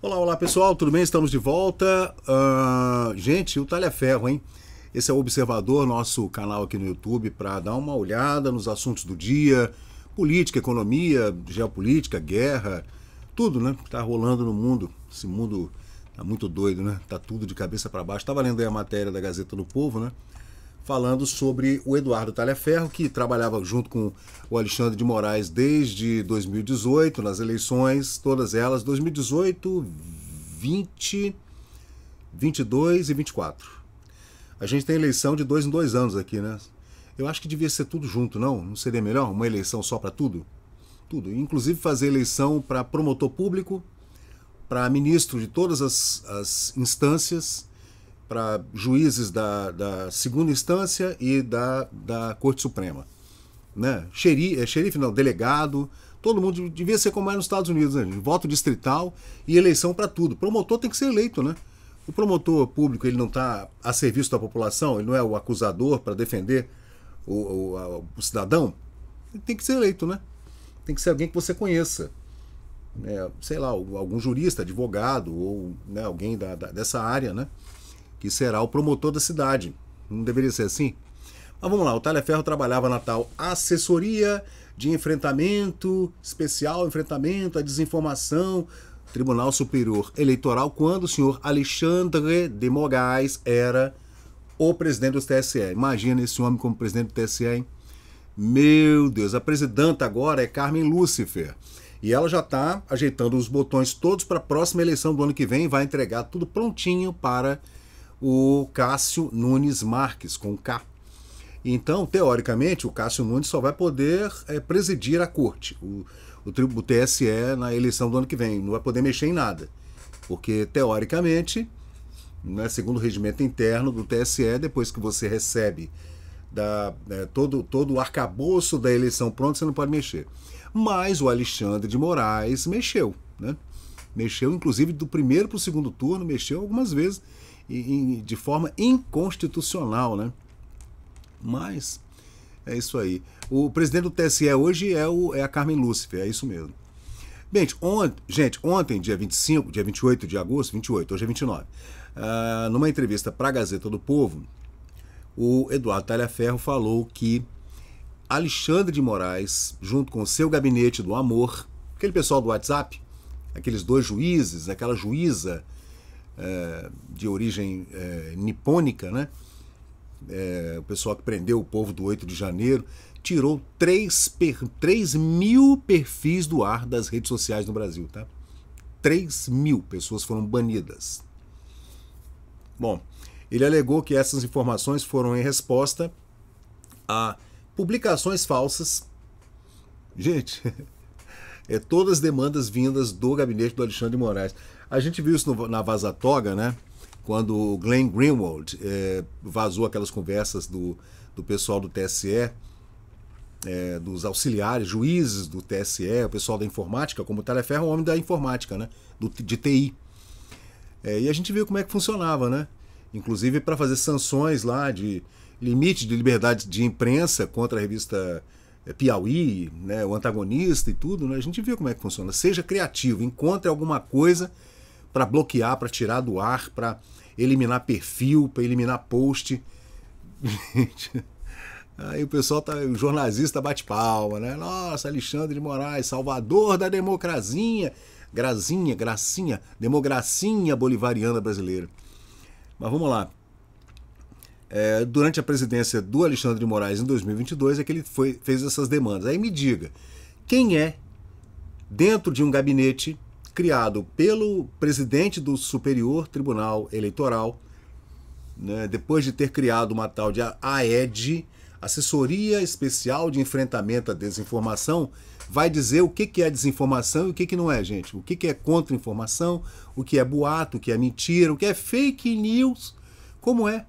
Olá, olá pessoal, tudo bem? Estamos de volta. Gente, o Talhaferro, hein? Esse é o Observador, nosso canal aqui no YouTube, para dar uma olhada nos assuntos do dia, política, economia, geopolítica, guerra, tudo, né? Que tá rolando no mundo. Esse mundo tá muito doido, né? Tá tudo de cabeça para baixo. Estava lendo aí a matéria da Gazeta do Povo, né? Falando sobre o Eduardo Talhaferro, que trabalhava junto com o Alexandre de Moraes desde 2018, nas eleições, todas elas, 2018, 20, 22 e 24. A gente tem eleição de 2 em 2 anos aqui, né? Eu acho que devia ser tudo junto, não? Não seria melhor uma eleição só para tudo? Tudo. Inclusive fazer eleição para promotor público, para ministro de todas as instâncias, para juízes da segunda instância e da Corte Suprema. Né? Xerife não, delegado, todo mundo devia ser como é nos Estados Unidos, né? Voto distrital e eleição para tudo. Promotor tem que ser eleito, né? O promotor público, ele não está a serviço da população, ele não é o acusador para defender o cidadão, ele tem que ser eleito, né? Tem que ser alguém que você conheça. Sei lá, algum jurista, advogado, ou né, alguém dessa área, né? Que será o promotor da cidade. Não deveria ser assim? Mas vamos lá, o Talhaferro trabalhava na tal assessoria de enfrentamento, especial enfrentamento à desinformação, Tribunal Superior Eleitoral, quando o senhor Alexandre de Moraes era o presidente do TSE. Imagina esse homem como presidente do TSE, hein? Meu Deus, a presidenta agora é Carmen Lúcifer. E ela já está ajeitando os botões todos para a próxima eleição do ano que vem, vai entregar tudo prontinho para o Cássio Nunes Marques, com K. Então, teoricamente, o Cássio Nunes só vai poder presidir a corte, o TSE, na eleição do ano que vem. Não vai poder mexer em nada. Porque, teoricamente, né, segundo o regimento interno do TSE, depois que você recebe todo o arcabouço da eleição pronto, você não pode mexer. Mas o Alexandre de Moraes mexeu. Né? Mexeu, inclusive, do primeiro para o segundo turno, mexeu algumas vezes, de forma inconstitucional, né? Mas é isso aí. O presidente do TSE hoje é a Carmen Lúcifer, é isso mesmo. Bem, ontem, dia 25, dia 28 de agosto, 28, hoje é 29, numa entrevista para a Gazeta do Povo, o Eduardo Talhaferro falou que Alexandre de Moraes, junto com o seu gabinete do amor, aquele pessoal do WhatsApp, aqueles dois juízes, aquela juíza de origem nipônica, né? O pessoal que prendeu o povo do 8 de janeiro, tirou 3 mil perfis do ar das redes sociais no Brasil. Tá? 3 mil pessoas foram banidas. Bom, ele alegou que essas informações foram em resposta a publicações falsas. Gente, todas as demandas vindas do gabinete do Alexandre de Moraes. A gente viu isso na Vaza Toga, né? Quando o Glenn Greenwald vazou aquelas conversas do pessoal do TSE, dos auxiliares, juízes do TSE, o pessoal da informática, como o Talhaferro é um homem da informática, né? De TI. E a gente viu como é que funcionava, né? Inclusive para fazer sanções lá de limite de liberdade de imprensa contra a revista Piauí, né? O Antagonista e tudo, né? A gente viu como é que funciona. Seja criativo, encontre alguma coisa para bloquear, para tirar do ar, para eliminar perfil, para eliminar post. Gente, aí o pessoal o jornalista bate palma, né? Nossa, Alexandre de Moraes, salvador da democracia, gracinha, democracia bolivariana brasileira. Mas vamos lá. Durante a presidência do Alexandre de Moraes em 2022 é que ele fez essas demandas. Aí me diga, quem é, dentro de um gabinete criado pelo presidente do Superior Tribunal Eleitoral, né, depois de ter criado uma tal de AED, Assessoria Especial de Enfrentamento à Desinformação, vai dizer o que é desinformação e o que não é, gente. O que é contra-informação, o que é boato, o que é mentira, o que é fake news. Como é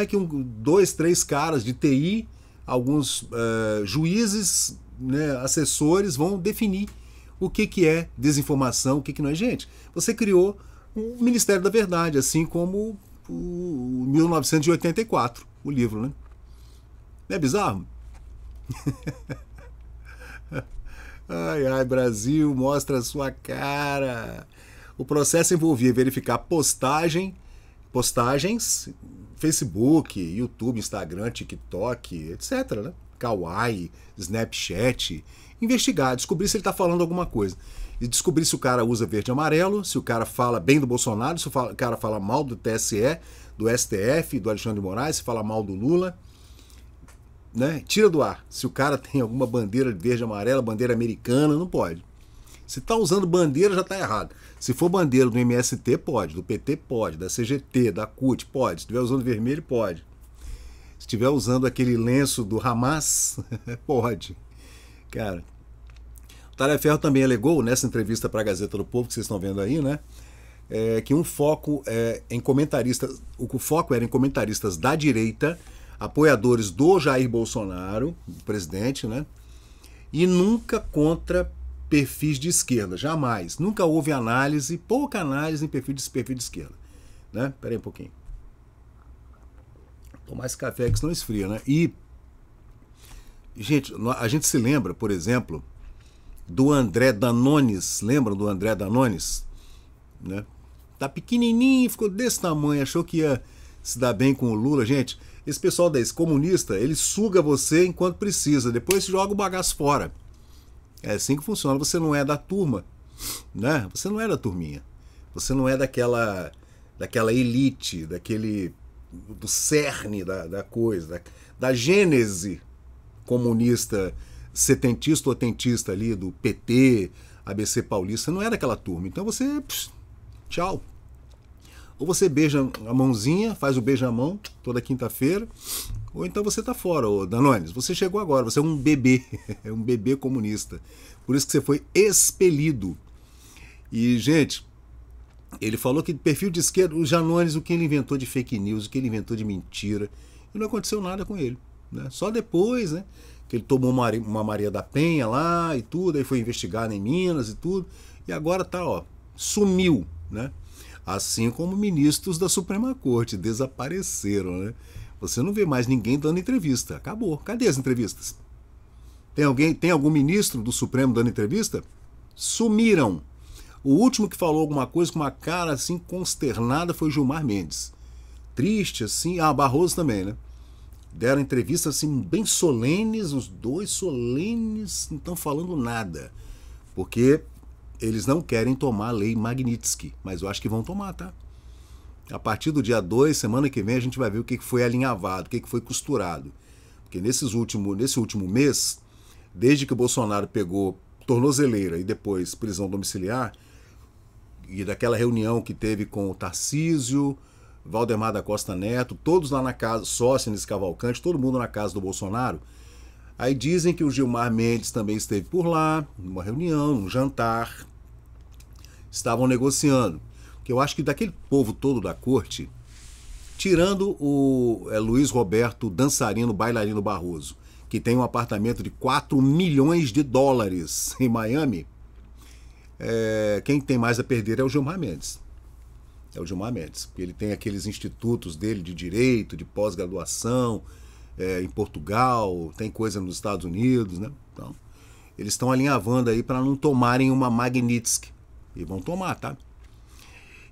que 2, 3 caras de TI, alguns juízes, né, assessores, vão definir o que é desinformação, o que não é. Gente, você criou o Ministério da Verdade, assim como o 1984, o livro, né? Não é bizarro? Ai, ai, Brasil, mostra a sua cara. O processo envolvia verificar postagens, Facebook, YouTube, Instagram, TikTok, etc, né? Kawaii, Snapchat, investigar, descobrir se ele está falando alguma coisa. E descobrir se o cara usa verde e amarelo, se o cara fala bem do Bolsonaro, se o cara fala mal do TSE, do STF, do Alexandre de Moraes, se fala mal do Lula. Né? Tira do ar. Se o cara tem alguma bandeira verde e amarela, bandeira americana, não pode. Se está usando bandeira, já está errado. Se for bandeira do MST, pode. Do PT, pode. Da CGT, da CUT, pode. Se estiver usando vermelho, pode. Se estiver usando aquele lenço do Hamas, pode. Cara, o Talhaferro também alegou, nessa entrevista para a Gazeta do Povo, que vocês estão vendo aí, né? Que um foco em comentaristas... O foco era em comentaristas da direita, apoiadores do Jair Bolsonaro, o presidente, né? E nunca contra perfis de esquerda, jamais. Nunca houve análise, pouca análise em perfil de esquerda. Né? Pera aí um pouquinho. Tomar esse café que senão esfria, né? E, gente, a gente se lembra, por exemplo, do André Danones. Lembram do André Danones? Né? Tá pequenininho, ficou desse tamanho, achou que ia se dar bem com o Lula. Gente, esse pessoal desse comunista, ele suga você enquanto precisa, depois joga o bagaço fora. É assim que funciona. Você não é da turma, né? Você não é da turminha. Você não é daquela elite, do cerne da coisa, da gênese comunista, setentista ou otentista ali, do PT, ABC Paulista. Você não é daquela turma. Então você, tchau. Ou você beija a mãozinha, faz o beija-mão toda quinta-feira, ou então você tá fora, ô Danones. Você chegou agora, você é um bebê, é um bebê comunista. Por isso que você foi expelido. E, gente, ele falou que perfil de esquerda, o Janones, o que ele inventou de fake news, o que ele inventou de mentira, e não aconteceu nada com ele. Né? Só depois, né, que ele tomou uma Maria da Penha lá e tudo, aí foi investigado em Minas e tudo, e agora tá, ó, sumiu, né? Assim como ministros da Suprema Corte desapareceram, né? Você não vê mais ninguém dando entrevista. Acabou. Cadê as entrevistas? Tem algum ministro do Supremo dando entrevista? Sumiram. O último que falou alguma coisa com uma cara assim consternada foi Gilmar Mendes. Triste assim. Ah, Barroso também, né? Deram entrevistas assim bem solenes, os dois solenes, não estão falando nada. Porque eles não querem tomar a lei Magnitsky, mas eu acho que vão tomar, tá? A partir do dia 2, semana que vem, a gente vai ver o que foi alinhavado, o que foi costurado. Porque nesse último mês, desde que o Bolsonaro pegou tornozeleira e depois prisão domiciliar, e daquela reunião que teve com o Tarcísio, Valdemar da Costa Neto, todos lá na casa, Sóstenes Cavalcante, todo mundo na casa do Bolsonaro. Aí dizem que o Gilmar Mendes também esteve por lá, numa reunião, num jantar. Estavam negociando. Porque eu acho que daquele povo todo da corte, tirando o Luiz Roberto Dançarino Bailarino Barroso, que tem um apartamento de 4 milhões de dólares em Miami, quem tem mais a perder é o Gilmar Mendes. É o Gilmar Mendes. Porque ele tem aqueles institutos dele de direito, de pós-graduação, em Portugal, tem coisa nos Estados Unidos, né? Então, eles estão alinhavando aí para não tomarem uma Magnitsky. E vão tomar, tá?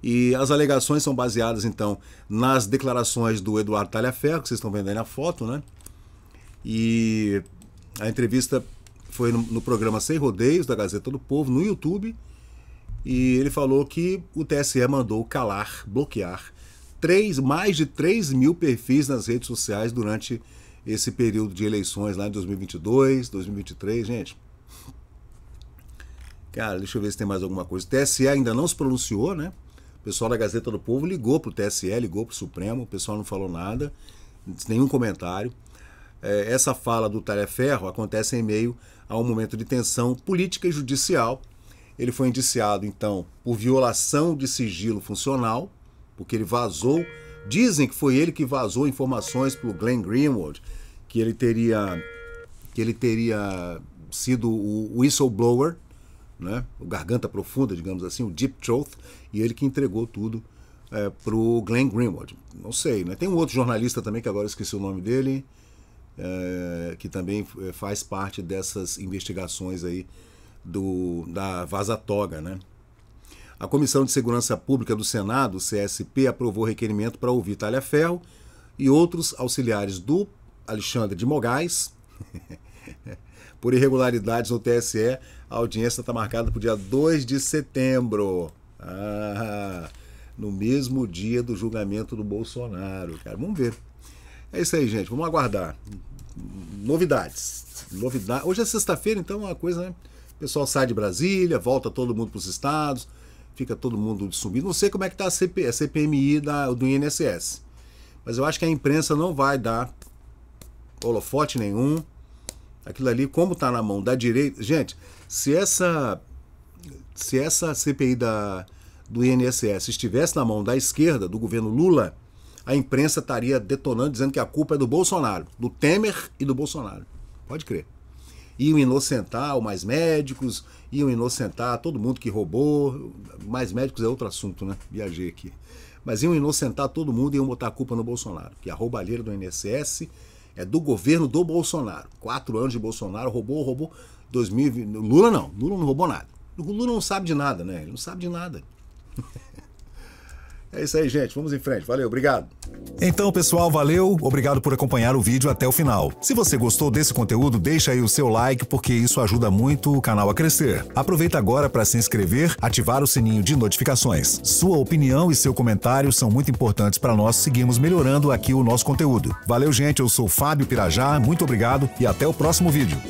E as alegações são baseadas, então, nas declarações do Eduardo Talhaferro, que vocês estão vendo aí na foto, né? E a entrevista foi no programa Sem Rodeios, da Gazeta do Povo, no YouTube, e ele falou que o TSE mandou calar, bloquear, mais de 3 mil perfis nas redes sociais durante esse período de eleições lá em 2022, 2023, gente. Cara, deixa eu ver se tem mais alguma coisa. O TSE ainda não se pronunciou, né? O pessoal da Gazeta do Povo ligou pro TSE, ligou pro Supremo, o pessoal não falou nada, nenhum comentário. Essa fala do Talhaferro acontece em meio a um momento de tensão política e judicial. Ele foi indiciado, então, por violação de sigilo funcional, porque ele vazou, dizem que foi ele que vazou informações para o Glenn Greenwald, que ele teria sido o whistleblower, né? O garganta profunda, digamos assim, o deep throat, e ele que entregou tudo para o Glenn Greenwald. Não sei, né? Tem um outro jornalista também, que agora eu esqueci o nome dele, que também faz parte dessas investigações aí da Vaza Toga, né? A Comissão de Segurança Pública do Senado, CSP, aprovou requerimento para ouvir Talhaferro e outros auxiliares do Alexandre de Moraes por irregularidades no TSE. A audiência está marcada para o dia 2 de setembro. No mesmo dia do julgamento do Bolsonaro, cara. Vamos ver. É isso aí, gente. Vamos aguardar. Novidades. Hoje é sexta-feira, então é uma coisa, né? O pessoal sai de Brasília, volta todo mundo para os estados, fica todo mundo subindo. Não sei como é que está a CPMI do INSS. Mas eu acho que a imprensa não vai dar holofote nenhum. Aquilo ali, como está na mão da direita... Gente, se essa CPI do INSS estivesse na mão da esquerda, do governo Lula, a imprensa estaria detonando, dizendo que a culpa é do Bolsonaro, do Temer e do Bolsonaro. Pode crer. Iam inocentar mais médicos, iam inocentar todo mundo que roubou. Mais médicos é outro assunto, né? Viajei aqui. Mas iam inocentar todo mundo e iam botar a culpa no Bolsonaro. Que a roubalheira do INSS é do governo do Bolsonaro. 4 anos de Bolsonaro, roubou. 2020. Lula não roubou nada. O Lula não sabe de nada, né? Ele não sabe de nada. É isso aí, gente. Vamos em frente. Valeu, obrigado. Então, pessoal, valeu. Obrigado por acompanhar o vídeo até o final. Se você gostou desse conteúdo, deixa aí o seu like, porque isso ajuda muito o canal a crescer. Aproveita agora para se inscrever, ativar o sininho de notificações. Sua opinião e seu comentário são muito importantes para nós seguirmos melhorando aqui o nosso conteúdo. Valeu, gente. Eu sou Fábio Pirajá. Muito obrigado e até o próximo vídeo.